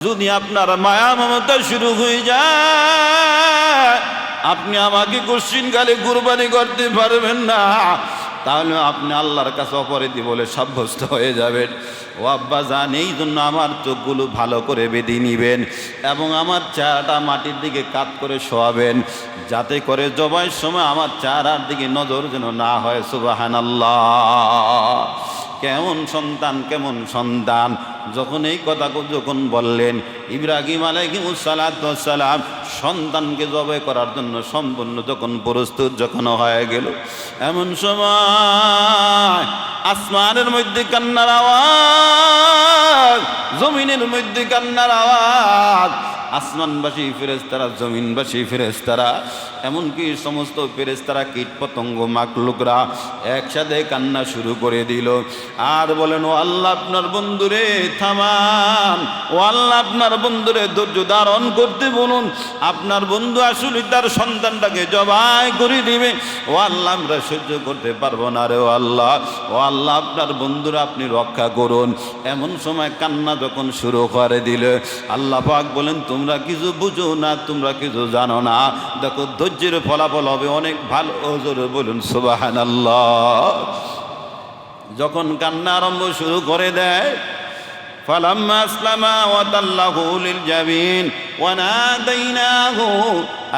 যদি আপনার মায়া মমতা শুরু হয়ে যায়, আপনি আমাকে কোশ্চিনকালে কুরবানি করতে পারবেন না, তাহলে আপনি আল্লাহর কাছে অপরাধী বলে সাব্যস্ত হয়ে যাবেন। ও আব্বা জান, এই জন্য আমার চোখগুলো ভালো করে বেঁধে নিবেন এবং আমার চেহারাটা মাটির দিকে কাত করে শোয়াবেন, যাতে করে জবাইয়ের সময় আমার চেহারার দিকে নজর যেন না হয়। সুবহানাল্লাহ। কেমন সন্তান, কেমন সন্তান! যখন এই কথা যখন বললেন, ইব্রাহিম আলাইহিস সালাম সন্তানকে জবাই করার জন্য সম্পূর্ণ যখন প্রস্তুত যখন হয়ে গেল, এমন সময় আসমানের মধ্যে কান্নার আওয়াজ, জমিনের মধ্যে কান্নার আওয়াজ। আসমানবাসী ফেরেশতারা, জমিনবাসী ফেরেশতারা, এমনকি সমস্ত ফেরেশতারা, কীট পতঙ্গ, মাকলুকরা একসাথে কান্না শুরু করে দিল আর বলেন, ও আল্লাহ আপনার বন্ধুরে থামান, ও আল্লাহ আপনার বন্ধুরে ধৈর্য ধারণ করতে বলুন। আপনার বন্ধু আসলে তার সন্তানটাকে জবাই করে দিবে। ও আল্লাহ আমরা সহ্য করতে পারবো না রে, ও আল্লাহ, ও আল্লাহ আপনার বন্ধুরা আপনি রক্ষা করুন। এমন সময় কান্না যখন শুরু করে দিল, আল্লাহ পাক বলেন, তোমরা কিছু বুঝো না, তোমরা কিছু জানো না। দেখো ধৈর্যের ফলাফল হবে অনেক ভালো। জোরে বলুন সুবহানাল্লাহ। যখন কান্না আরম্ভ শুরু করে দেয়, ফালাম্মা আসলামা ওয়া তাল্লাহু লিল জাবিন ওয়া নাদাইনাহু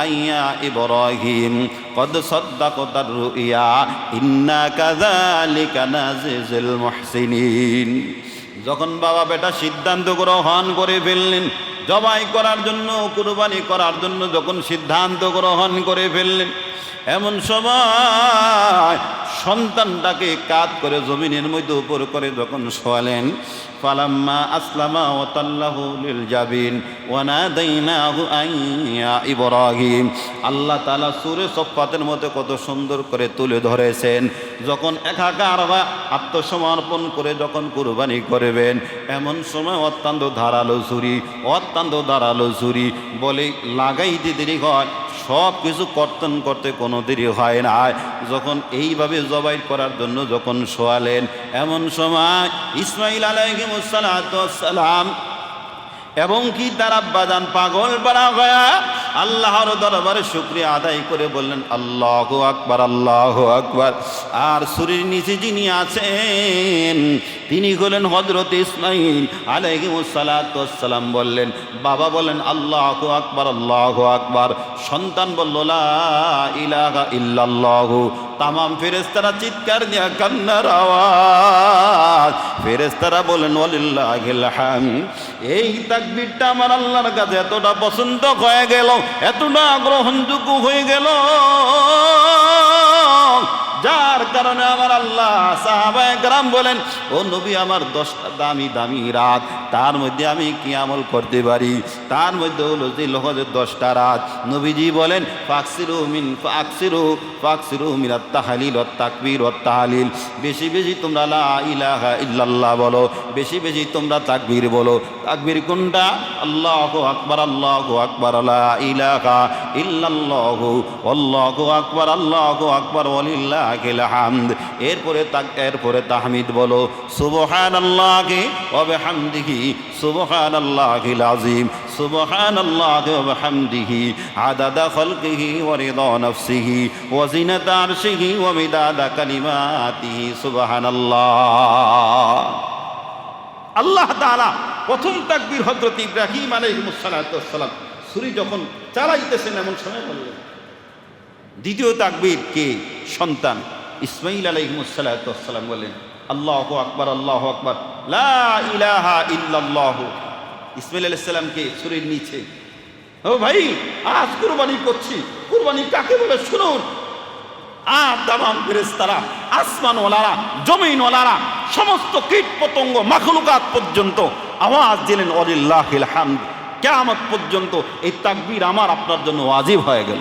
আইয়া ইব্রাহিম কদ সাদ্দাকতার রুইয়া ইন্না কাযালিকা নাজিজুল মুহসিনিন। যখন বাবা বেটা সিদ্ধান্ত গ্রহণ করে ফেললেন, জবাই করার জন্য, কুরবানি করার জন্য যখন সিদ্ধান্ত গ্রহণ করে ফেললেন, এমন সময় সন্তানটাকে কাঁধ করে জমিনের মধ্যে উপর করে যখন শোয়ালেন, ফালাম্মা আসলামা ওয়া তাল্লাহু লিল জাবিন ওয়া নাদাইনাহু আইয়া ইব্রাহিম। আল্লাহ তাআলা সূরা সফফাতের মধ্যে কত সুন্দর করে তুলে ধরেছেন, যখন একাকার হয়ে আত্মসমর্পণ করে যখন কুরবানি করবেন, এমন সময় অত্যন্ত ধারালো ছুরি, অত্যন্ত ধারালো ছুরি বলে লাগাইতে দেরি হয়, সব কিছু কর্তন করতে কোনো দেরি হয় না। যখন এইভাবে জবাই করার জন্য যখন শোয়ালেন, এমন সময় ইসমাইল আলাইহিস সালাম এবং কি তার আব্বাজান পাগল পারা হয়ে আল্লাহর দরবারে শুকরিয়া আদায় করে বললেন, আল্লাহু আকবার, আল্লাহু আকবার। আর ছুরির নিচে যিনি আছেন তিনি হলেন হযরত ইসমাইল আলাইহিস সালাম। বললেন, বাবা বলেন আল্লাহু আকবার, আল্লাহু আকবার। সন্তান বলল, লা ইলাহা ইল্লাল্লাহু। তামাম ফেরেশতারা চিৎকার দিয়া কান্নার আওয়াজ। ফেরেশতারা বলেন, ওয়ালিল্লাহিল হামদ। এই তাকবীরটা আমার আল্লাহর কাছে এতটা পছন্দ হয়ে গেল, এতটা গ্রহণযোগ্য হয়ে গেল, যার কারণে আমার আল্লাহ, সাহাবায়ে কেরাম বলেন, ও নবী, আমার 10টা দামি দামি রাত, তার মধ্যে আমি কি আমল করতে পারি? তার মধ্যে হলো জিলহজের 10টা রাত। নবীজি বলেন, ফাকসিরু মিনাত তাহলিল ওয়াত তাকবীর ওয়াত তাহলিল। বেশি বেশি তোমরা লা ইলাহা ইল্লাল্লাহ বলো, বেশি বেশি তোমরা তাকবীর বলো। তাকবীর কোনটা? আল্লাহু আকবার, আল্লাহু আকবার, লা ইলাহা ইল্লাল্লাহু, আল্লাহু আকবার, আল্লাহু আকবার, ওয়ালিল্লাহিল হামদ। এরপরে তাহমিদ বলো, সুবহানাল্লাহি ওয়া বিহামদিহি, সুবহানাল্লাহিল আযীম, সুবহানাল্লাহি ওয়া বিহামদিহি, আদাদা খালকিহি ওয়া রিদা নাফসিহি ওয়া জিনাতা আরশিহি ওয়া মিদাদা কালিমাতিহি। সুবহানাল্লাহ। আল্লাহ তাআলা প্রথম তাকবীর হযরত ইব্রাহিম আলাইহিস সালাম ছুরি যখন চালাইতেছেন এমন সময় বললেন। দ্বিতীয় তাকবীর কে? সন্তান ইসমাইল আলাইহিস সালাম বললেন, আল্লাহু আকবার, আল্লাহু আকবার, লা ইলাহা ইল্লাল্লাহু। ইসমাইল আলাইহিস সালামকে ছুরির নিচে, ও ভাই, আজ কুরবানি করছি। কুরবানি কাকে বলে শুনুন। আর তামাম ফেরেশতারা, আসমানওয়ালারা, জমিনওয়ালারা, সমস্ত কীট পতঙ্গ, মাখলুকাত পর্যন্ত আওয়াজ দিলেন, ওয়ালিল্লাহিল হামদ। কিয়ামত পর্যন্ত এই তাকবীর আমার আপনার জন্য ওয়াজিব হয়ে গেল।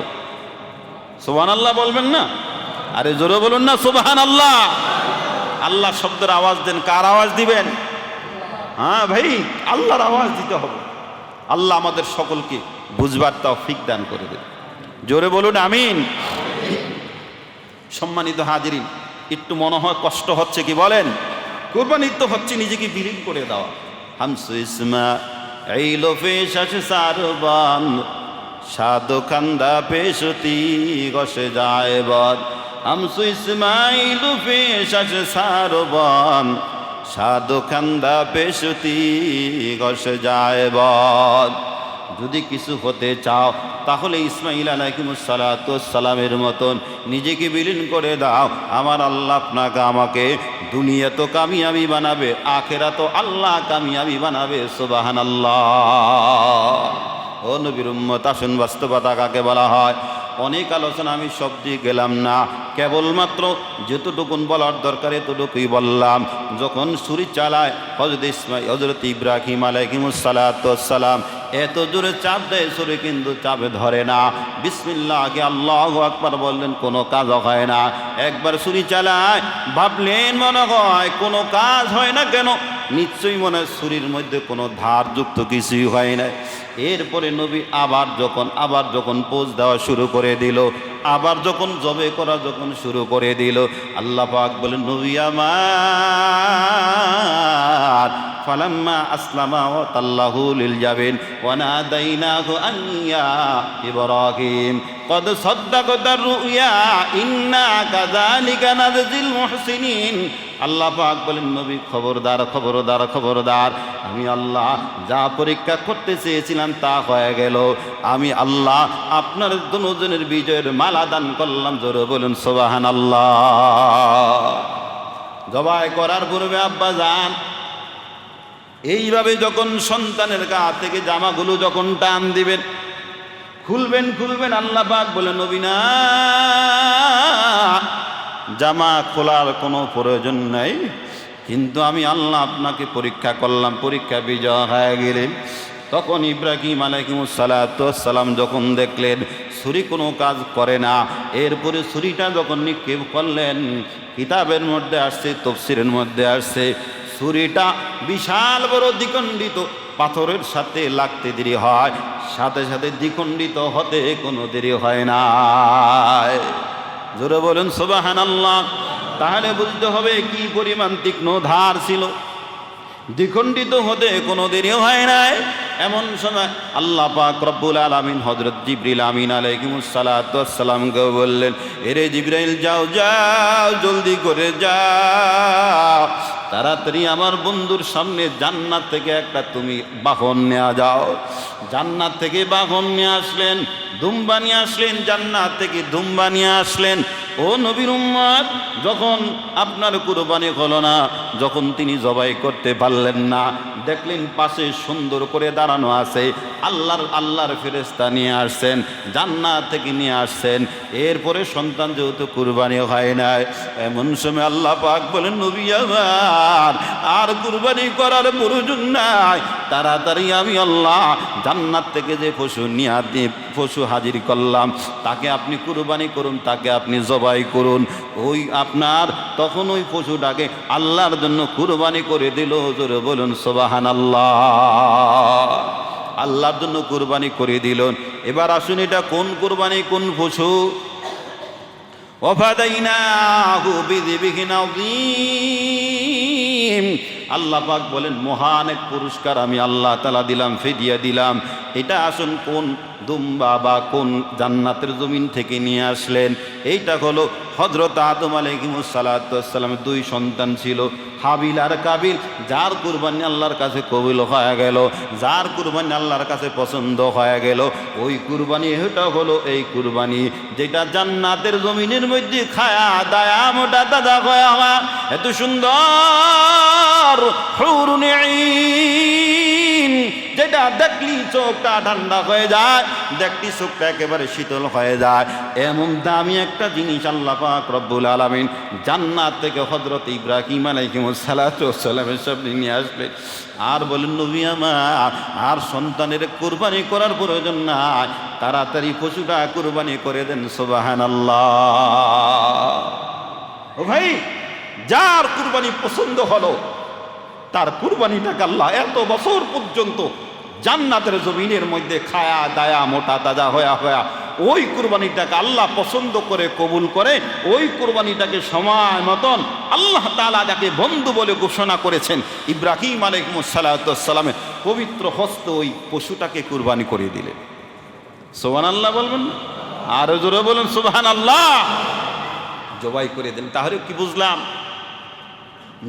সুবহানাল্লাহ বলবেন না? আরে জোরে বলুন না সুবহানাল্লাহ। আল্লাহ শব্দের আওয়াজ দেন। কার আওয়াজ দিবেন? হ্যাঁ ভাই, আল্লাহর আওয়াজ দিতে হবে। আল্লাহ আমাদের সকলকে বুঝবার তৌফিক দান করে দেন। জোরে বলুন আমিন। সম্মানিত হাজিরিন, একটু মনে হয় কষ্ট হচ্ছে কি বলেন? কুরবানি তো হচ্ছে নিজেকে বিলীন করে দেওয়া। হামসু ইসমা এইলো পেশাস সারবান সাধু খান্দা পেশতি গসে যায় বদ আমসু ইসমাইল পেশাস সারবান সাধু খান্দা পেশতি গসে যায় বদ। যদি কিছু হতে চাও তাহলে ইসমাইল আলাইহিসসালামের মতন নিজেকে বিলীন করে দাও। আমার আল্লাহ আপনাকে আমাকে দুনিয়া তো কামিয়াবি বানাবে, আখেরা তো আল্লাহ কামিয়াবি বানাবে। সুবহানাল্লাহ। ও নবীর উম্মত, আসুন বাস্তবতা কাকে বলা হয়। অনেক আলোচনা আমি সব দিয়ে গেলাম না, কেবলমাত্র যতটুকুন বলার দরকার এতটুকুই বললাম। যখন ছুরি চালায় হযরত ইব্রাহিম আলাইহিসসালাম এত জোরে চাপ দেয়, ছুরি কিন্তু চাপে ধরে না। বিসমিল্লাহি আল্লাহু আকবার বললেন, কোনো কাজ হয় না। একবার ছুরি চালায়, ভাবলেন মনে হয় কোনো কাজ হয় না কেন, নিশ্চয়ই মনে হয় ছুরির মধ্যে কোনো ধারযুক্ত কিছুই হয় না। এরপরে নবী আবার যখন পোজ দেওয়া শুরু করে দিল, আবার যখন জবে করা শুরু করে দিল, আল্লাহ পাক বলেন, নবী আমার ফালাম্মা আসলামা ওয়া তাল্লাহু লিল জাবিন ওয়া নাদাইনাহু আন ইয়া ইব্রাহিম কদ সাদ্দাকতার রুয়া ইন্না কাযালিকা নাযিল মুহসিনিন। আল্লাহ পাক বলেন, নবী খবরদার খবরদার খবরদার, আমি আল্লাহ যা পরীক্ষা করতে চেয়েছিলাম তা হয়ে গেল। আমি আল্লাহ আপনার দুজনের বিজয়ের মালা দান করলাম। জোরে বলুন সুবহানাল্লাহ। জবাই করার পূর্বে আব্বা যান এইভাবে যখন সন্তানের গা থেকে জামাগুলো যখন টান দিবেন, খুলবেন, আল্লাহ পাক বলেন, নবী না, জামা খোলার কোনো প্রয়োজন নাই, কিন্তু আমি আল্লাহ আপনাকে পরীক্ষা করলাম, পরীক্ষা বিজয় হয়ে গেলেন। তখন ইব্রাহিম আলাইহিসসালাম যখন দেখলেন ছুরি কোনো কাজ করে না, এরপরে ছুরিটা যখন নিক্ষেপ করলেন, কিতাবের মধ্যে আসছে, তাফসীরের মধ্যে আসছে, ছুরিটা বিশাল বড় দ্বিখণ্ডিত পাথরের সাথে লাগতে দেরি হয়, সাথে সাথে দ্বিখণ্ডিত হতে কোনো দেরি হয় না। জোরে বলেন সুবহানাল্লাহ। তাহলে বুঝতে হবে কি পরিমাণ তীক্ষ্ণ ধার ছিল, দ্বিখণ্ডিত হতে কোনো দেরি হয় নাই। এমন সময় আল্লাহ পাক রব্বুল আলামিন হযরত জিবরিল আমিন আলাইহিসসালামকে বললেন, এরে জিবরাইল, যাও যাও, জলদি করে যাও, তাড়াতাড়ি আমার বন্ধুর সামনে জান্নাত থেকে একটা তুমি বাহন নিয়ে যাও। জান্নাত থেকে বাহন নিয়ে আসলেন, দুম্বা নিয়ে আসলেন, জান্নাত থেকে দুম্বা নিয়ে আসলেন। ও নবীর উম্মত, যখন আপনার কুরবানি হলো না, যখন তিনি জবাই করতে পারলেন না, দেখলেন পাশে সুন্দর করে দাঁড়ানো আছে, আল্লাহর ফেরেশতা নিয়ে আসছেন, জান্নাত থেকে নিয়ে আসছেন। এরপরে সন্তান যেহেতু কুরবানি হয় নাই, এমন সময় আল্লাহ পাক বলেন, নবী আমার আর কুরবানি করার প্রয়োজন নাই, তাড়াতাড়ি আমি আল্লাহ জান্নাত থেকে যে পশু হাজির করলাম তাকে আপনি কুরবানি করুন, তাকে আপনি জবাই করুন। ওই আপনার তখন ওই পশুটাকে আল্লাহর জন্য কুরবানি করে দিল। জোরে বলুন সুবহানাল্লাহ। আল্লাহর জন্য কুরবানি করে দিল। এবার আসুন, এটা কোন কুরবানি, কোন পশু? ওয়াফাদাইনাহু বিযিবহিন আযীম। আল্লাহ পাক বলেন, মহান এক পুরস্কার আমি আল্লাহ তাআলা দিলাম, ফিদিয়া দিলাম। এটা আসুন কোন দুম্বা বা কোন জান্নাতের জমিন থেকে নিয়ে আসলেন? এইটা হলো হযরত আদম আলাইহিসসালামের দুই সন্তান ছিল, হাবিল আর কাবিল। যার কুরবানি আল্লাহর কাছে কবুল হয়ে গেল, যার কুরবানি আল্লাহর কাছে পছন্দ হয়ে গেল, ওই কুরবানি এটা হলো এই কুরবানি যেটা জান্নাতের জমিনের মধ্যে খায়া দায়া মোটা দাদা হওয়া এত সুন্দর হুরুন ঈন, যেটা দেখলি চোখটা ঠান্ডা হয়ে যায়, দেখলি চোখটা একেবারে শীতল হয়ে যায়। এমন দামি একটা জিনিস আল্লাহ পাক রব্বুল আলামিন জান্নাত থেকে হযরত ইব্রাহিম আলাইহিসসালামের সামনে নিয়ে আসলেন। আর বলেন, নবী আমার আর সন্তানের কুরবানি করার প্রয়োজন নাই, তাড়াতাড়ি পশুটা কুরবানি করে দেন। সুবহানাল্লাহ। ও ভাই, যার কুরবানি পছন্দ হলো তার কুরবানিটাকে আল্লাহ এত বছর পর্যন্ত জান্নাতের জমিনের মধ্যে খায়া দায়া মোটা তাজা হয়া ওই কুরবানিটাকে আল্লাহ পছন্দ করে কবুল করে, ওই কুরবানিটাকে সময় মতন আল্লাহ তাআলা যাকে বন্ধু বলে ঘোষণা করেছেন, ইব্রাহিম আলাইহিসসালামের পবিত্র হস্ত ওই পশুটাকে কুরবানি করে দিলেন। সুবহানাল্লাহ বলবেন, আরো জোরে বলুন সুবহানাল্লাহ। জবাই করে দিলেন। তাহলে কি বুঝলাম?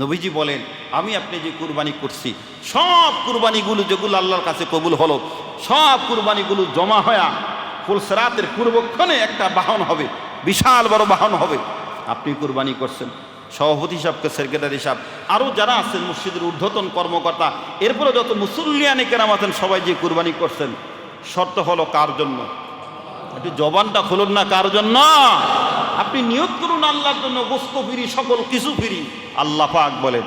নবীজি বলেন আমি আপনি যে কুরবানি করছি সব কুরবানিগুলো যেগুলো আল্লাহর কাছে কবুল হলো, সব কুরবানিগুলো জমা হয়ে ফুলসরাতের পূর্বক্ষণে একটা বাহন হবে, বিশাল বড় বাহন হবে। আপনি কুরবানি করছেন, সভাপতি সাহেবকে, সেক্রেটারি সাহেব, আরও যারা আছেন মসজিদের ঊর্ধ্বতন কর্মকর্তা, এরপরে যত মুসল্লিয়ানে কেরাম আছেন, সবাই যে কুরবানি করছেন, শর্ত হলো কার জন্য? একটু জবানটা খুলুন না, কার জন্য? আপনি নিয়ত করুন আল্লাহর জন্য, গোস্ত ফিরি, সকল কিছু ফিরি। আল্লাহ পাক বলেন,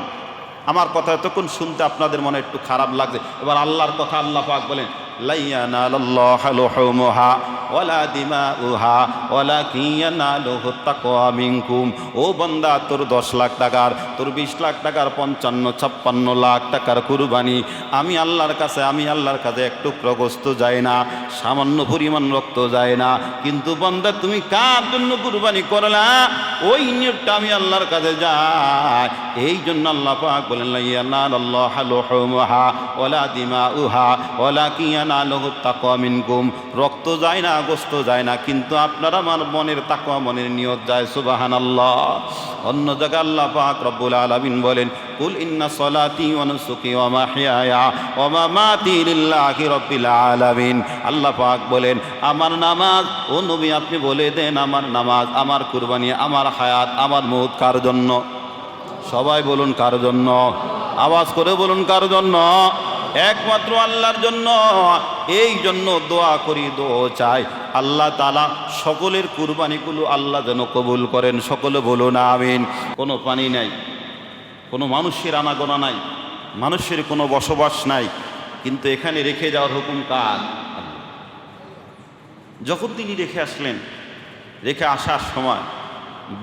আমার কথা এতক্ষণ শুনতে আপনাদের মনে একটু খারাপ লাগছে, এবার আল্লাহর কথা আল্লাহ পাক বলেন, লা ইয়ানালাল্লাহু লুহুমুহা ওয়ালা দিমাউহা ওয়ালাকিন ইয়ানালুহু তাকওয়া মিনকুম। ও বান্দা, তোর 10 লাখ টাকার, তোর 20 লাখ টাকার, 55-56 লাখ টাকার কুরবানি আমি আল্লাহর কাছে এক টুকরো গোস্ত যায় না, সামান্য পরিমাণ রক্ত যায় না। কিন্তু বান্দা, তুমি কার জন্য কুরবানি করলা, ওই নিয়তটা আমি আল্লাহর কাছে যাই। এই জন্য আল্লাহ পাক বলেন, লা ইয়ানালাল্লাহু লুহুমুহা ওয়ালা দিমাউহা ওয়ালাকিন ইয়ানালুহু তাকওয়া মিনকুম। রক্ত যায় না, গোস্ত যায় না, কিন্তু আপনার আমার মনের তাকওয়া, মনের নিয়ত যায়। সুবহানাল্লাহ। অন্য জায়গায় আল্লাহ পাক রব্বুল আলামিন বলেন, কুল ইন্না সলাতি ওয়া নুসুকি ওয়া মাহইয়ায়া ওয়া মামাতি লিল্লাহি রাব্বিল আলামিন। আল্লাহ পাক বলেন, আমার নামাজ, ও নবী আপনি বলে দেন, আমার নামাজ, আমার কুরবানি, আমার হায়াত, আমার মউত কার জন্য? সবাই বলুন কার জন্য? আওয়াজ করে বলুন কার জন্য? একমাত্র আল্লাহর জন্য। এই জন্য দোয়া করি, দোয়া চাই আল্লাহ তাআলা সকলের কুরবানিগুলো আল্লাহ যেন কবুল করেন। সকলে বলুন আমিন। কোনো পানি নাই, কোনো মানুষের আনাগোনা নাই, মানুষের কোনো বসবাস নাই, কিন্তু এখানে রেখে যাওয়ার হুকুম কার? যখন তিনি রেখে আসলেন, রেখে আসার সময়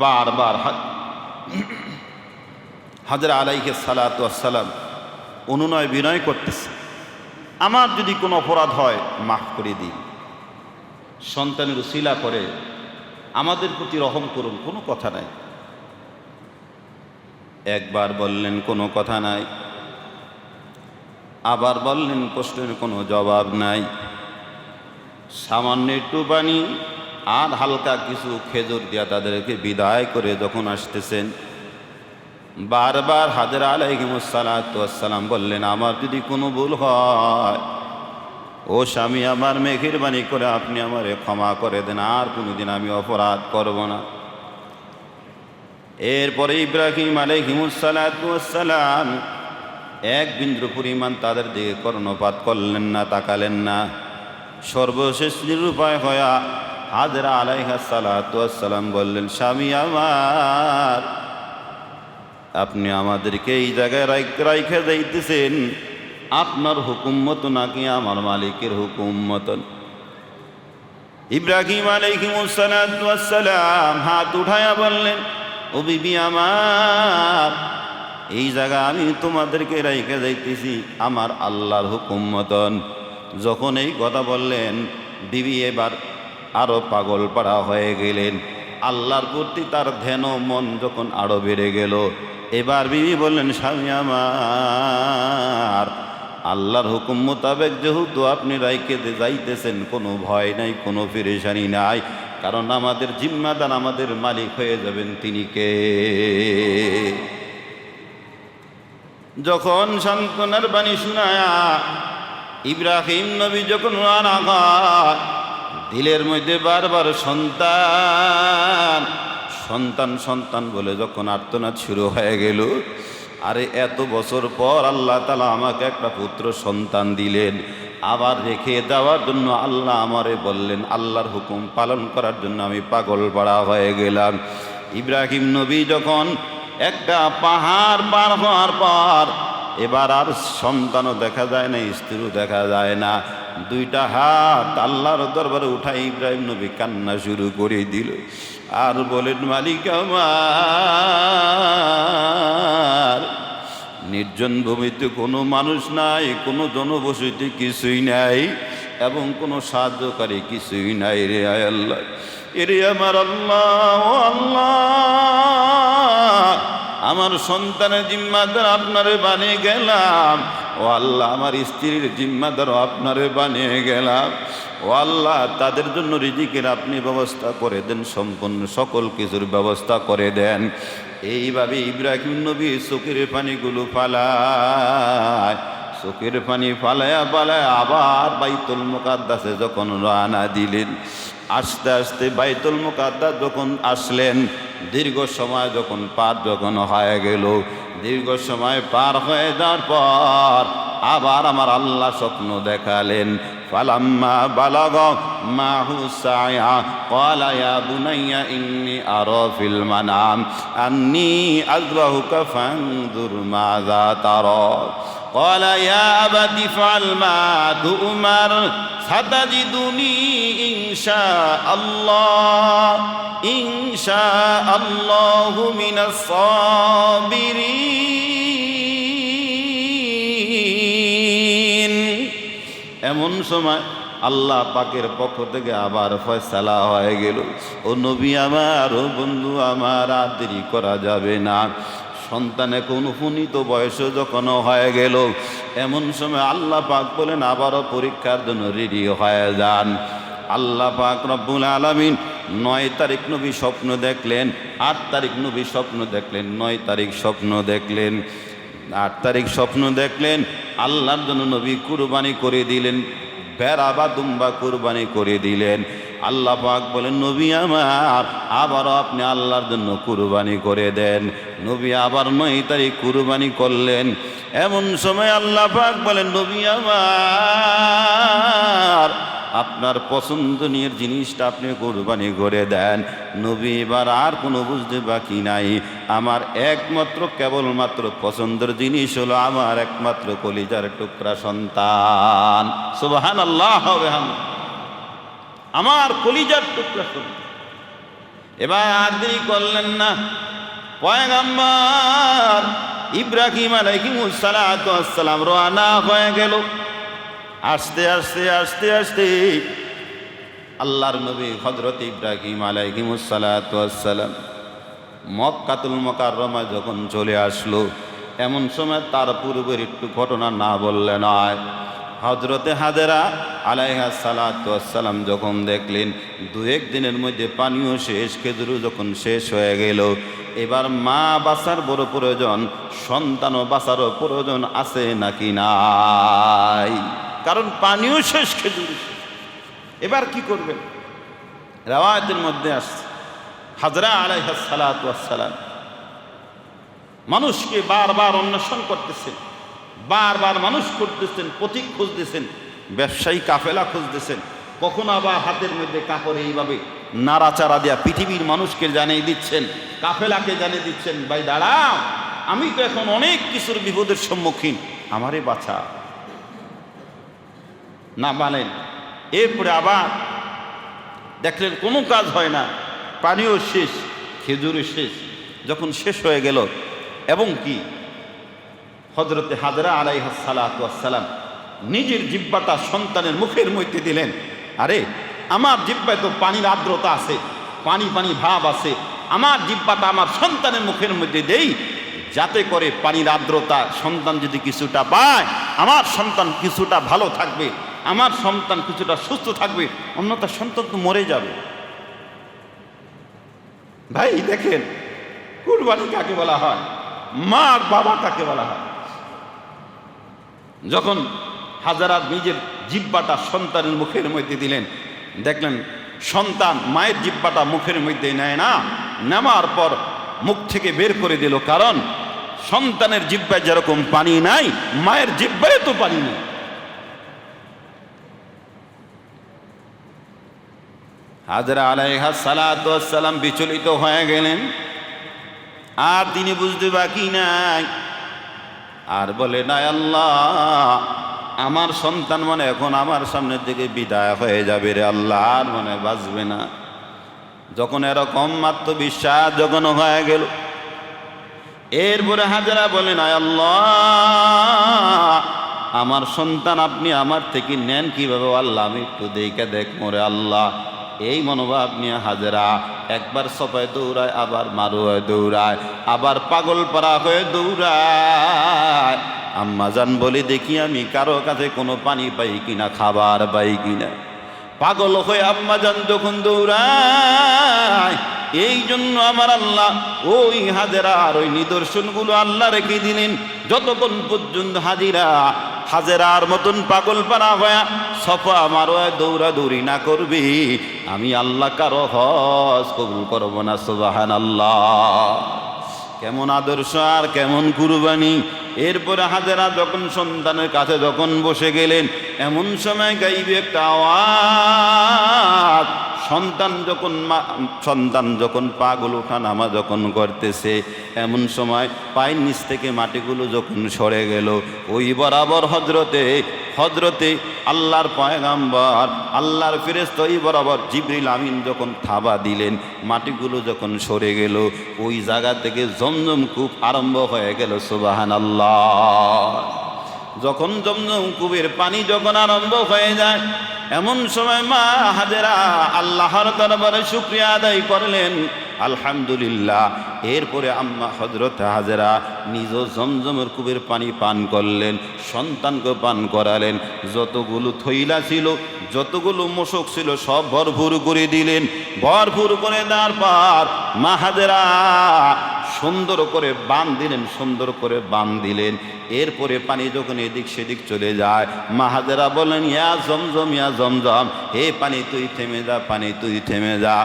বারবার হাজরা আলাইহিস সালাতু ওয়াস সালাম অনুনয় বিনয় করতেছে, আমার যদি কোনো অপরাধ হয় মাফ করে দিন, সন্তানের উসিলা করে আমাদের প্রতি রহম করুন। কোনো কথা নাই। একবার বললেন কোনো কথা নাই, আবার বললেন প্রশ্নের কোনো জবাব নাই। সামান্য একটু পানি আর হালকা কিছু খেজুর দিয়া তাদেরকে বিদায় করে যখন আসতেছেন, বারবার হাজরা আলাইহিস সালাতু ওয়াস সালাম বললেন, আমার যদি কোনো ভুল হয়, ও স্বামী, আমার মেহেরবানি করে আপনি আমারে ক্ষমা করে দেন, আর কোনোদিন আমি অপরাধ করব না। এরপরে ইব্রাহিম আলাইহিস সালাতু ওয়াস সালাম এক বিন্দু পরিমাণ তাদের দিকে কর্ণপাত করলেন না, তাকালেন না। সর্বশেষ নিরুপায় হয়ে হাজরা আলাইহিস সালাতু ওয়াস সালাম বললেন, স্বামী আমার, আপনি আমাদেরকে এই জায়গায় রাইখে যাইতেছেন আপনার হুকুম মতো নাকি আমার মালিকের হুকুম মতন? ইব্রাহিম আলাইহিস সালাতু ওয়াস সালাম হাত উঠায়া বললেন, ও বিবি আমার, এই জায়গা আমি তোমাদেরকে রাইখে যাইতেছি আমার আল্লাহর হুকুম মতন। যখন এই কথা বললেন, বিবি এবার আরো পাগল পাড়া হয়ে গেলেন। আল্লাহর প্রতি তার ধ্যান মন যখন আরো বেড়ে গেল, এবার বিবি বললেন, স্বামী আমার, আল্লাহর হুকুম মোতাবেক যেহেতু আপনি রাইখে যাইতেছেন, কোনো ভয় নাই, কোনো পেরেশানি নাই, কারণ আমাদের জিম্মাদার, আমাদের মালিক হয়ে যাবেন তিনি কে? যখন সান্ত্বনার বাণী শুনায়া ইব্রাহিম নবী যখন রানা হয়, দিলের মধ্যে বারবার সন্তান সন্তান সন্তান বলে যখন আর্তনাদ শুরু হয়ে গেল, আরে এত বছর পর আল্লাহ তাআলা আমাকে একটা পুত্র সন্তান দিলেন, আবার রেখে দেওয়ার জন্য আল্লাহ আমারে বললেন, আল্লাহর হুকুম পালন করার জন্য আমি পাগল পাড়া হয়ে গেলাম। ইব্রাহিম নবী যখন একটা পাহাড় পার হওয়ার পর এবার আর সন্তানও দেখা যায় না, স্ত্রীও দেখা যায় না, দুইটা হাত আল্লাহর দরবারে উঠাই ইব্রাহিম নবী কান্না শুরু করে দিল আর বলেন, মালিক আমার, নির্জন ভূমিতে কোনো মানুষ নাই, কোনো জনবসতি কিছুই নাই, এবং কোনো সাহায্যকারী কিছুই নাই রে আল্লাহ। এরে আমার আল্লাহ, ও আল্লাহ, আমার সন্তানের জিম্মাদার আপনারে বানিয়ে গেলাম। ও আল্লাহ, আমার স্ত্রীর জিম্মাদারও আপনারে বানিয়ে গেলাম। ও আল্লাহ, তাদের জন্য রিজিকের আপনি ব্যবস্থা করে দেন, সম্পূর্ণ সকল কিছুর ব্যবস্থা করে দেন। এইভাবে ইব্রাহিম নবী চোখের পানিগুলো ফালায়, চোখের পানি ফালায়া ফালায়া আবার বাইতুল মুকাদ্দাসে যখন রওনা দিলেন, আস্তে আস্তে বাইতুল মুকাদ্দাস যখন আসলেন, দীর্ঘ সময় যখন হয়ে গেল, দীর্ঘ সময় পার হয়ে যাওয়ার পর আবার আমার আল্লাহ স্বপ্ন দেখালেন। ফালাম্মা বালাগ মাহু সায়া ক্বালা ইয়া বুনাইয়া ইন্নী আরা ফিল মানাম আন্নী আযবাহুকা ফানজুর মাযা তারা قال يا أبت افعل ما تؤمر ستجدني إن شاء الله من الصابرين। এমন সময় আল্লাহ পাকের পক্ষ থেকে আবার ফয়সালা হয়ে গেল, ও নবী আমার, ও বন্ধু আমার, আর দেরি করা যাবে না। সন্তানে কোন উপনীত বয়স যখন হয়ে গেল, এমন সময় আল্লাহ পাক বলেন আবারও পরীক্ষার জন্য রেডি হয়ে যান। আল্লাহ পাক রব্বুল আলামিন 9 তারিখ নবী স্বপ্ন দেখলেন, 8 তারিখ নবী স্বপ্ন দেখলেন, 9 তারিখ স্বপ্ন দেখলেন, 8 তারিখ স্বপ্ন দেখলেন। আল্লাহর জন্য নবী কুরবানি করে দিলেন, ভেড়া বা দুম্বা কুরবানি করে দিলেন। আল্লাহ পাক বলেন, নবী আমার, আবারও আপনি আল্লাহর জন্য কুরবানি করে দেন। নবী আবার 9 তারিখ কুরবানি করলেন। এমন সময় আল্লাহ পাক বলেন, নবী আমার, আপনার পছন্দনীয় জিনিসটা আপনি কুরবানি করে দেন। নবী এবার আর কোনো বুঝতে বাকি নাই, আমার একমাত্র কেবলমাত্র পছন্দের জিনিস হলো আমার একমাত্র কলিজার টুকরা সন্তান। সুবহানাল্লাহ, আমার কলিজার টুকরা সন্তান। এবার আর দেরি করলেন না, পয়গম্বর ইব্রাহিম আলাইহিস সালাতু ওয়াস সালাম রওনা হয়ে গেল। আস্তে আস্তে আস্তে আস্তে আল্লাহর নবী হযরত ইব্রাহিম আলাইহিস সালাতু ওয়াস সালাম মক্কাতুল মুকাররমা যখন চলে আসলো, এমন সময় তার পূর্বের একটু ঘটনা না বললে নয়। হযরতে হাজেরা আলাইহিস সালাতু ওয়াস সালাম যখন দেখলেন 2-1 দিনের মধ্যে পানিও শেষ, খেজুরও যখন শেষ হয়ে গেল, এবার মা বাঁচার বড় প্রয়োজন, সন্তানও বাঁচারও প্রয়োজন আছে নাকি নাই? কারণ পানিও শেষ, খেজুর শেষ। এবার কি করবেন? রাওয়ায়াতের মধ্যে আসছে হাজরা আলাইহিস সালাতু ওয়াস সালাম মানুষকে বারবার অন্বেষণ করতেছেন, বারবার মানুষ করতেছেন, পথিক খুঁজতেছেন, ব্যবসায়ী কাফেলা খুঁজতেছেন। কখনো আবার হাতের মধ্যে কাপড় এইভাবে নাড়াচাড়া দিয়া পৃথিবীর মানুষকে জানিয়ে দিচ্ছেন, কাফেলাকে জানিয়ে দিচ্ছেন, ভাই দাঁড়াও, আমি তো এখন অনেক কিছুর বিপদের সম্মুখীন, আমারে বাঁচা না বলেন। এরপরে আবার দেখলেন কোনো কাজ হয় না, পানিও শেষ, খেজুরও শেষ। যখন শেষ হয়ে গেল, এবং কি হযরতে হাজরা আলাইহিস সালাতু ওয়াস সালাম নিজের জিহ্বাটা সন্তানের মুখের মধ্যে দিলেন। আরে, আমার জিহ্বায় তো পানির আর্দ্রতা আছে, পানি পানি ভাব আছে, আমার জিহ্বাটা আমার সন্তানের মুখের মধ্যে দেই, যাতে করে পানির আর্দ্রতা সন্তান যদি কিছুটা পায়, আমার সন্তান কিছুটা ভালো থাকবে, আমার সন্তান কিছুটা সুস্থ থাকবে, অন্যথা সন্তান তো মরে যাবে। ভাই দেখেন, কুরবানি কাকে বলা হয়, মা আর বাবা কাকে বলা হয়। যখন হাজরা নিজের জিহ্বাটা সন্তানের মুখের মধ্যে দিলেন, দেখলেন সন্তান মায়ের জিহ্বাটা মুখের মধ্যে নেয় না, নেওয়ার পর মুখ থেকে বের করে দিল। কারণ সন্তানের জিহ্বায় যেরকম পানি নাই, মায়ের জিহ্বায় তো পানি নেই। হাজরা আলাইহিস সালাতু ওয়াস সালাম বিচলিত হয়ে গেলেন, আর তিনি বুঝতে বাকি নাই, আর বলে না, আল্লাহ, আমার সন্তান মানে এখন আমার সামনের দিকে বিদায় হয়ে যাবে রে আল্লাহ, আর মানে বাঁচবে না। যখন এরকম আত্মবিশ্বাস যখন হয়ে গেল, এরপরে হাজরা বলেন, আল্লাহ, আমার সন্তান আপনি আমার থেকে নেন কিভাবে আল্লাহ, আমি একটু দেখে দেখ মোরে আল্লাহ। এই মনোভাব নিয়ে হাজেরা একবার সফায় দৌড়ায়, আবার মারোয়ায় দৌড়ায়, আবার পাগলপাড়া হয়ে দৌড়ায়। আম্মাজান বলে, দেখি আমি কারো কাছে কোনো পানি পাই কিনা, খাবার পাই কিনা। পাগল হয়ে আম্মাজান যখন দৌড়ায়, এই জন্য আমার আল্লাহ ওই হাজেরার ওই নিদর্শনগুলো আল্লাহ রেখে দিলেন। যতক্ষণ পর্যন্ত হাজেরার মতন পাগল পানা হয়ে সফা মারোয়ায় দৌড়াদৌড়ি না করবি, আমি আল্লাহ কারো হজ কবুল করব না। সুবহানাল্লাহ। কেমন আদর্শ আর কেমন কুরবানি। এরপরে হাজেরা যখন সন্তানের কাছে যখন বসে গেলেন, এমন সময় গাইবে একটা আওয়াজ। সন্তান যখন পাগুলো ওঠা নামা যখন করতেছে, এমন সময় পায়ের নিচ থেকে মাটিগুলো যখন সরে গেল, ওই বরাবর হজরতে আল্লাহর পয়গাম্বর, আল্লাহর ফেরেশতা ওই বরাবর জিবরিল আমিন যখন থাবা দিলেন, মাটিগুলো যখন সরে গেল, ওই জায়গা থেকে জমজম কূপ আরম্ভ হয়ে গেল। সুবহানাল্লাহ। যখন জমজম কূপের পানি যখন আরম্ভ হয়ে যায়, এমন সময় মা হাজেরা আল্লাহর দরবারে শুকরিয়া আদায় করলেন, আলহামদুলিল্লাহ। এরপরে আম্মা হযরত হাজেরা নিজ জমজমের কূপের পানি পান করলেন, সন্তানকে পান করালেন। যতগুলো থইলা ছিল, যতগুলো মশক ছিল, সব ভরপুর করে দিলেন। ভরপুর করে দেওয়ার পর মা হাজেরা সুন্দর করে বান দিলেন। এরপরে পানি যখন এদিক সেদিক চলে যায়, মা হাজেরা বলেন, ইয়া জমজম, ইয়া জমজম, হে পানি তুই থেমে যা, পানি তুই থেমে যা।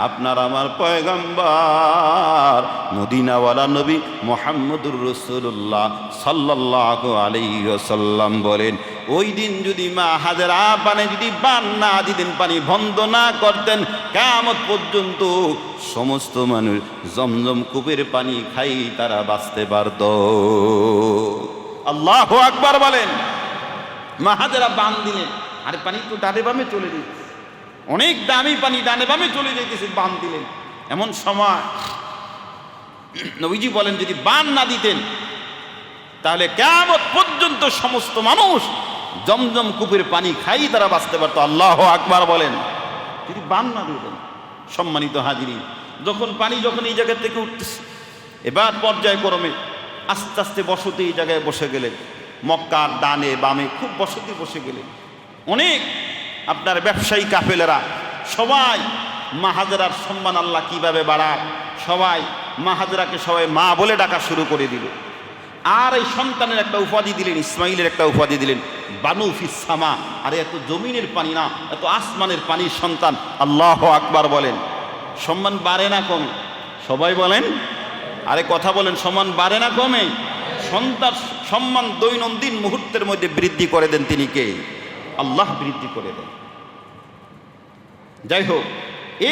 আপনার আমার পয়গম্বর মদিনাওয়ালা নবী মুহাম্মদুর রাসূলুল্লাহ সাল্লাল্লাহু আলাইহি ওয়াসাল্লাম বলেন, ওই দিন যদি মা হাজেরা পানি যদি বান না দিতেন, পানি বন্ধ না করতেন, কিয়ামত পর্যন্ত সমস্ত মানুষ জমজম কূপের পানি খাই তারা বাঁচতে পারত। আল্লাহু আকবার বলেন। মা হাজেরা বান দিলেন, আরে পানি তো ডানে বামে চলে যেতেছে, অনেক দামি পানি ডানে বামে চলে যেতেছে, বান দিলেন। এমন সময় নবীজি বলেন, যদি বান না দিতেন তাহলে কিয়ামত পর্যন্ত সমস্ত মানুষ জমজম কূপের পানি খাই তারা বাঁচতে পারতো। আল্লাহু আকবার বলেন। যদি বান না দিতেন। সম্মানিত হাজিরিন, যখন পানি যখন এই জায়গা থেকে উঠতেছে, এবার পর্যায়ক্রমে আস্তে আস্তে বসতি এই জায়গায় বসে গেলেন। মক্কার ডানে বামে খুব বসতি বসে গেলেন। অনেক আপনার ব্যবসায়ী কাফেলেরা সবাই মা হাজেরার সম্মান আল্লাহ কিভাবে বাড়ায়, সবাই মা হাজেরাকে সবাই মা বলে ডাকা শুরু করে দিল। আর এই সন্তানের একটা উপাধি দিলেন, ইসমাইলের একটা উপাধি দিলেন, বানু ফিস সামা। আরে এত জমিনের পানি না, এত আসমানের পানির সন্তান। আল্লাহু আকবার বলেন। সম্মান বাড়ে না কমে? সবাই বলেন, আরে কথা বলেন, সম্মান বাড়ে না কমে? সন্তান সম্মান দৈনন্দিন মুহূর্তের মধ্যে বৃদ্ধি করে দেন তিনি কে? আল্লাহ বৃদ্ধি করে দেন। যাই হোক,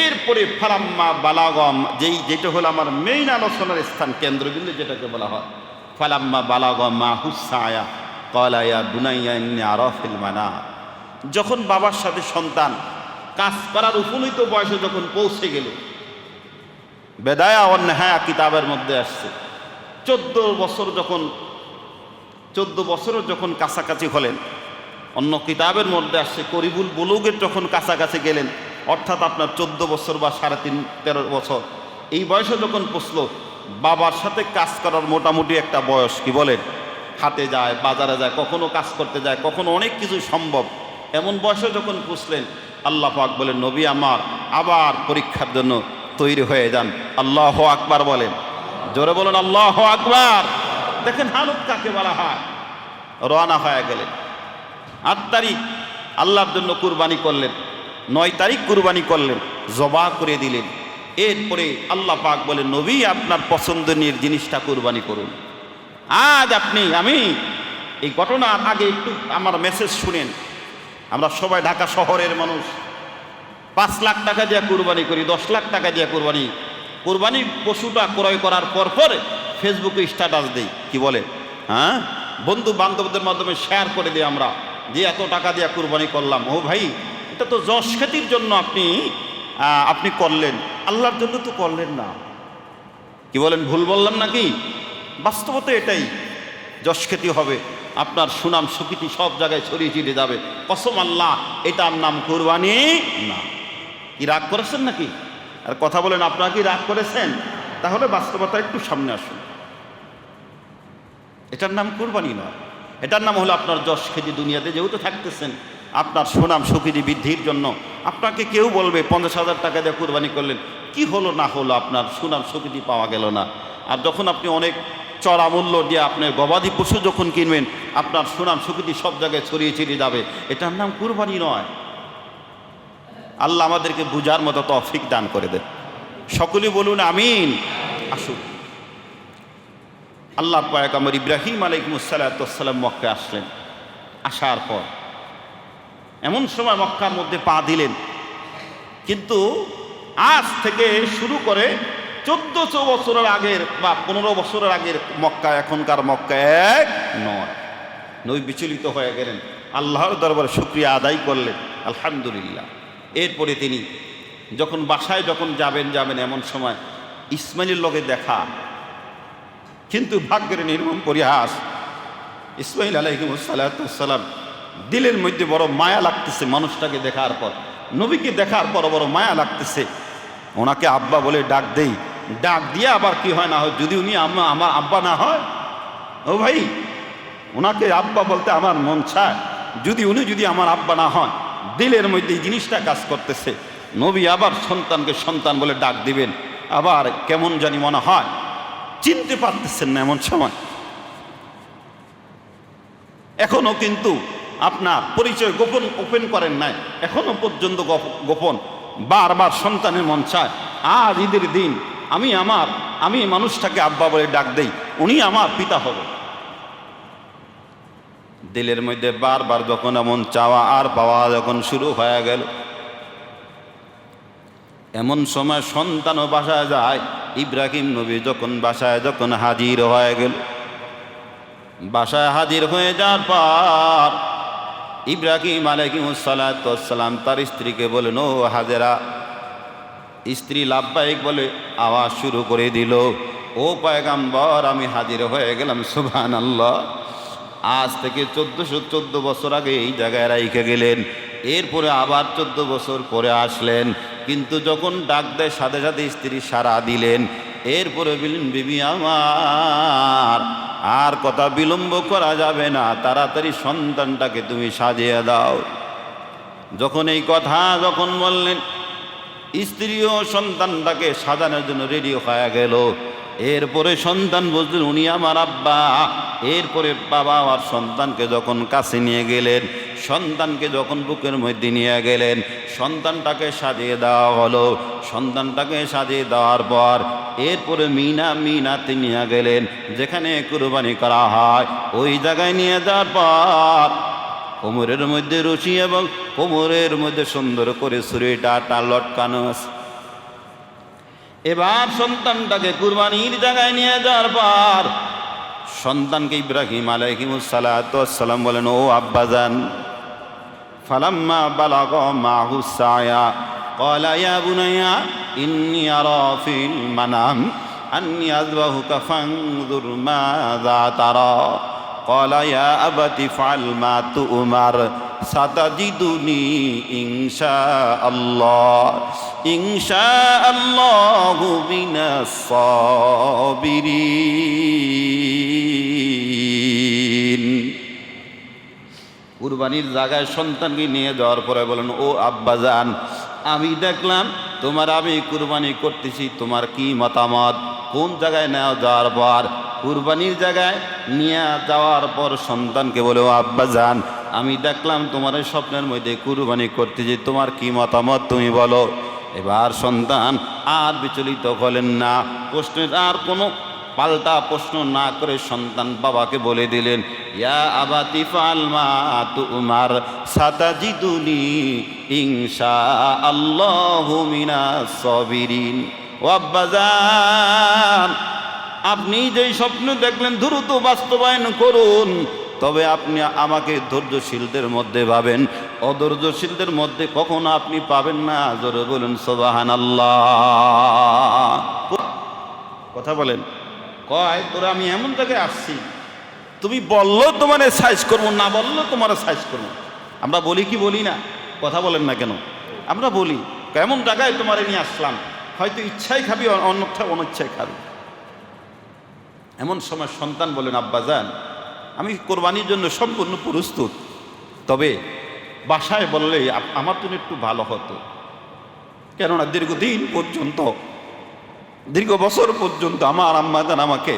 এরপরে ফালাম্মা বালাগম, যেটা হলো আমার মেইন আলোচনার স্থান, কেন্দ্রবিন্দু যেটাকে বলা হয়, ফালাম্মা বালাগম মা হুসায়া ক্বালা ইয়া বুনাইয়া ইন্নী আরা ফিল মানাম। যখন বাবার সাথে সন্তান কাজ করার উপনীত বয়সে যখন পৌঁছে গেল, বেদায়া ওয়ান নেহায়া কিতাবের মধ্যে আসছে, 14 বছরের যখন কাছাকাছি হলেন, অন্য কিতাবের মধ্যে আসছে করিবুল বুলুগের যখন কাছাকাছি গেলেন, অর্থাৎ আপনার 14 বছর বা 13.5 বছর, এই বয়সে যখন পৌঁছল, বাবার সাথে কাজ করার মোটামুটি একটা বয়স, কি বলেন, হাটে যায়, বাজারে যায়, কখনো কাজ করতে যায়, কখনো অনেক কিছু সম্ভব, এমন বয়সে যখন পৌঁছলেন, আল্লাহ পাক বলেন, নবী আমার আবার পরীক্ষার জন্য তৈরি হয়ে যান। আল্লাহু আকবার বলেন, জোরে বলেন আল্লাহু আকবার। দেখেন হালত কাকে বলা হয়। রওনা হয়ে গেলেন। 8 তারিখ আল্লাহর জন্য কুরবানি করলেন, 9 তারিখ কুরবানি করলেন, জবা করে দিলেন। এরপরে আল্লাহ পাক বলেন, নবী আপনার পছন্দনীয় জিনিসটা কুরবানি করুন। আজ আমি এই ঘটনার আগে একটু আমার মেসেজ শুনেন। আমরা সবাই ঢাকা শহরের মানুষ, 5 লাখ টাকা দিয়ে কুরবানি করি, 10 লাখ টাকা দিয়ে কুরবানি পশুটা ক্রয় করার পর ফেসবুকে স্ট্যাটাস দেই, কি বলে, হ্যাঁ, বন্ধু বান্ধবদের মাধ্যমে শেয়ার করে দিই আমরা যে এত টাকা দিয়ে কুরবানি করলাম। ও ভাই, এটা তো যশ খ্যাতির জন্য আপনি করলেন, আল্লাহর জন্য তো করলেন না। কি বলেন, ভুল বললাম নাকি? বাস্তবতা এটাই, যশ খ্যাতি হবে, আপনার সুনাম সুকৃতি সব জায়গায় ছড়িয়ে ছিটে যাবে। কসম আল্লাহ, এটার নাম কুরবানি না। কি রাগ করেছেন নাকি? আর কথা বলেন, আপনারা কি রাগ করেছেন? তাহলে বাস্তবতা একটু সামনে আসুন। এটার নাম কুরবানি নয়, এটার নাম হলো আপনার যশ খ্যাতি। দুনিয়াতে যেহেতু থাকতেছেন, আপনার সুনাম সুখ্যাতি বৃদ্ধির জন্য আপনাকে কেউ বলবে 50,000 টাকা দিয়ে কুরবানি করলেন, কি হলো না হলো, আপনার সুনাম সুখ্যাতি পাওয়া গেল না। আর যখন আপনি অনেক চড়া মূল্য দিয়ে আপনার গবাদি পশু যখন কিনবেন, আপনার সুনাম সুখ্যাতি সব জায়গায় ছড়িয়ে ছিটিয়ে যাবে। এটার নাম কুরবানি নয়। আল্লাহ আমাদেরকে বুঝার মতো তৌফিক দান করে দেন। সকলে বলুন আমিন। আসুন, আল্লাহ পয়গম্বর ইব্রাহিম আলাইহিস সালাম মক্কায় আসলেন। আসার পর এমন সময় মক্কার মধ্যে পা দিলেন, কিন্তু আজ থেকে শুরু করে 1400 বছরের আগের বা 15 বছরের আগের মক্কা এখনকার মক্কা এক নয়। নবী বিচলিত হয়ে গেলেন, আল্লাহর দরবারে শুকরিয়া আদায় করলেন, আলহামদুলিল্লাহ। এরপরে তিনি যখন বাসায় যাবেন এমন সময় ইসমাইলের লগে দেখা, কিন্তু ভাগ্যের নির্মম পরিহাস, ইসমাইল আলাইহিস সালাম দিলের মধ্যে বড় মায়া লাগতেছে মানুষটাকে দেখার পর, নবীকে দেখার পর বড় মায়া লাগতেছে। ওনাকে আব্বা বলে ডাক দেই, ডাক দিয়ে আবার কি হয় না হয়, যদি উনি আমার আব্বা না হয়, ও ভাই ওনাকে আব্বা বলতে আমার মন চায়, যদি আমার আব্বা না হয়। দিলের মধ্যে এই জিনিসটা কাজ করতেছে। নবী আবার সন্তানকে সন্তান বলে ডাক দিবেন, আবার কেমন জানি মনে হয়, চিনতে পারতেছেন না এমন সময়। এখনো কিন্তু আপনার পরিচয় গোপন ওপেন করেন নাই, এখনো পর্যন্ত গোপন। বারবার সন্তানের মন চায়, আর ঈদের দিন আমি মানুষটাকে আব্বা বলে ডাক দেই, উনি আমার পিতা হবে। দিলের মধ্যে বারবার যখন এমন চাওয়া আর পাওয়া যখন শুরু হয়ে গেল, এমন সময় সন্তানও বাসায় যায়। ইব্রাহিম নবী যখন বাসায় হাজির হয়ে গেল, বাসায় হাজির হয়ে যাওয়ার পর ইব্রাহিম আলাইহিস সালাম তার স্ত্রীকে বলেন, ও হাজেরা। স্ত্রী লাব্বাইক বলে আওয়াজ শুরু করে দিল, ও পয়গম্বর আমি হাজির হয়ে গেলাম। সুবহানাল্লাহ। আজ থেকে 1414 বছর আগে এই জায়গায় রাইখে গেলেন, এরপরে আবার 14 বছর পরে আসলেন, কিন্তু যখন ডাক দেয় সাথে সাথে স্ত্রী সাড়া দিলেন। এরপরে বললেন, বিবি আমার আর কথা বিলম্ব করা যাবে না, তাড়াতাড়ি সন্তানটাকে তুমি সাজিয়ে দাও। যখন এই কথা বললেন, স্ত্রীও সন্তানটাকে সাজানোর জন্য রেডি হয়ে গেল। এরপরে সন্তান বুঝলেন উনি আমার আব্বা। এরপরে বাবা আর সন্তানকে যখন কাছে নিয়ে গেলেন, সন্তানকে যখন বুকের মধ্যে নিয়ে গেলেন, সন্তানটাকে সাজিয়ে দেওয়া হলো। সন্তানটাকে সাজিয়ে দেওয়ার পর এরপরে মিনাতে নিয়ে গেলেন, যেখানে কুরবানি করা হয়। ওই জায়গায় নিয়ে যাওয়ার পর কোমরের মধ্যে রশি এবং কোমরের মধ্যে সুন্দর করে ছুরিটা লটকানো আছে। এবার সন্তানটাকে কুরবানির জায়গায় নিয়ে যাওয়ার পর সন্তানকে ইব্রাহিম আলাইহিস সালাম বলেন, ও আব্বাজান। ফালাম্মা বালাগা মাহু সায়া ক্বালা ইয়া বুনাইয়া ইন্নী আরা ফিল মানাম আন্নী আযবাহুকা ফানজুর মাযা তারা। ক্বালা ইয়া আবাতি ফাআল মা তু'মার সাতাজিদুনি ইনশাআল্লাহু মিনাস সাবিরিন। কুরবানির জায়গায় সন্তানকে নিয়ে যাওয়ার পরে বলেন, ও আব্বাজান, আমি দেখলাম আমি কুরবানি করতেছি, তোমার কি মতামত? কোন জায়গায় নেওয়া যাওয়ার পর কুরবানির জায়গায় নিয়ে যাওয়ার পর সন্তানকে বলে, ও আব্বাজান, আমি দেখলাম তোমার স্বপ্নের মধ্যে কুরবানি করতেছি, তোমার কি মতামত তুমি বলো। এবার সন্তান আর বিচলিত হলেন না, প্রশ্নের আর কোনো পাল্টা প্রশ্ন না করে সন্তান বাবাকে বলে দিলেন, ইয়া আবাতি ফাআল মা তু'মার সাতাজিদুনি ইনশাআল্লাহু মিনাস সাবিরিন। ও আব্বাজান, আপনি যেই স্বপ্ন দেখলেন দ্রুত বাস্তবায়ন করুন, তবে আপনি আমাকে ধৈর্যশীলদের মধ্যে পাবেন, অধৈর্যশীলদের মধ্যে কখনো আপনি পাবেন না। জোরে বলুন সুবহানাল্লাহ। কথা বলেন। কয়, তোরা আমি এমন জায়গায় আসছি, তুমি বললো তোমার সাইজ করবো, না বললো তোমার সাইজ করবো। আমরা বলি কি বলি না? কথা বলেন না কেন? আমরা বলি। কেমন জায়গায় তোমারে নিয়ে আসলাম, হয়তো ইচ্ছাই খাবি, অন্যথা অনিচ্ছায় খাবি। এমন সময় সন্তান বলেন, আব্বাজান আমি কোরবানির জন্য সম্পূর্ণ প্রস্তুত, তবে বাসায় বললে আমার জন্য একটু ভালো হতো। কেননা দীর্ঘদিন পর্যন্ত, দীর্ঘ বছর পর্যন্ত আমার আম্মাজান আমাকে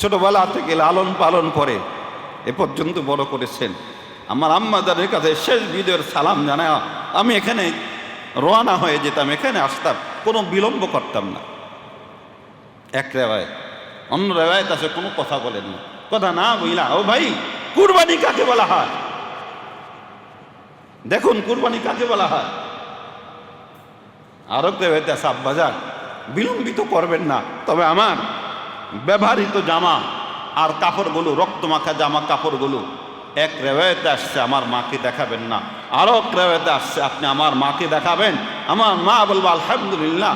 ছোটবেলা থেকে লালন পালন করে এ পর্যন্ত বড় করেছেন। আমার আম্মাজানের কাছে শেষ বিদায়ের সালাম জানায় আমি এখানে রওনা হয়ে যেতাম, এখানে আসতাম, কোনো বিলম্ব করতাম না। এক রেওয়ায়ত, অন্য রেওয়ায়ত আছে কোনো কথা বলেন না, কথা না বইলা ও ভাই কুরবানি কাকে বলা হয়, দেখুন কুরবানি কাকে বলা হয়। আরো রেওয়ায়ত আছে, আব্বাজান বিলম্বিত করবেন না, তবে আমার ব্যবহৃত জামা আর কাপড়গুলো, রক্তমাখা জামা কাপড়গুলো, এক রেওয়ায়তে আসছে আমার মাকে দেখাবেন না, আরো এক রেওয়ায়তে আসছে আপনি আমার মাকে দেখাবেন। আমার মা বলবো আলহামদুলিল্লাহ,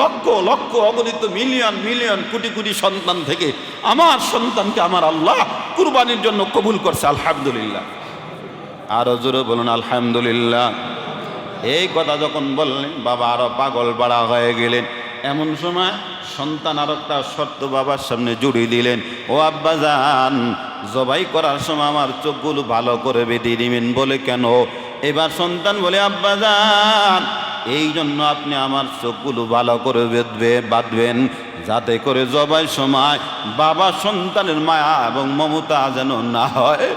লক্ষ লক্ষ অগণিত মিলিয়ন মিলিয়ন কোটি কোটি সন্তান থেকে আমার সন্তানকে আমার আল্লাহ কুরবানির জন্য কবুল করছে, আলহামদুলিল্লাহ। আরো জোরে বলুন আলহামদুলিল্লাহ। এই কথা যখন বললেন বাবা আরো পাগল বাড়া হয়ে গেলেন। এমন সময় সন্তান আর একটা শর্ত বাবার সামনে জুড়িয়ে দিলেন, ও আব্বাজান জবাই করার সময় আমার চোখগুলো ভালো করে বেঁধে দিবেন। বলে কেন? এবার সন্তান বলে, আব্বাজান এই জন্য আপনি আমার চোখগুলো ভালো করে বাঁধবেন, যাতে করে জবাই সময় বাবা সন্তানের মায়া এবং মমতা যেন না হয়।